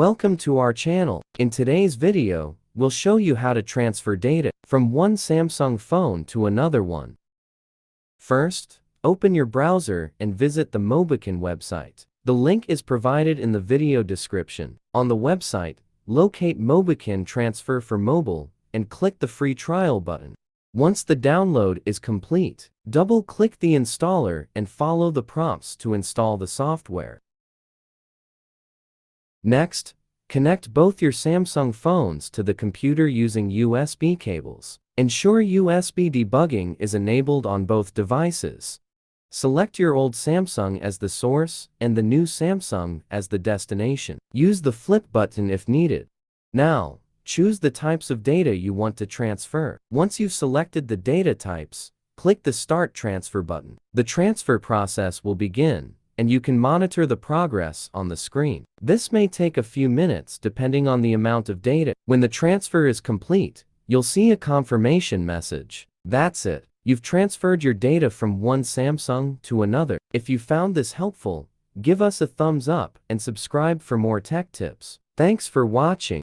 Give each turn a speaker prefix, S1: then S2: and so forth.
S1: Welcome to our channel. In today's video, we'll show you how to transfer data from one Samsung phone to another one. First, open your browser and visit the MobiKin website. The link is provided in the video description. On the website, locate MobiKin Transfer for mobile and click the free trial button. Once the download is complete, double-click the installer and follow the prompts to install the software. Next, connect both your Samsung phones to the computer using USB cables. Ensure USB debugging is enabled on both devices. Select your old Samsung as the source and the new Samsung as the destination. Use the flip button if needed. Now, choose the types of data you want to transfer. Once you've selected the data types, click the Start Transfer button. The transfer process will begin, and you can monitor the progress on the screen. This may take a few minutes depending on the amount of data. When the transfer is complete, you'll see a confirmation message. That's it. You've transferred your data from one Samsung to another. If you found this helpful, give us a thumbs up and subscribe for more tech tips. Thanks for watching.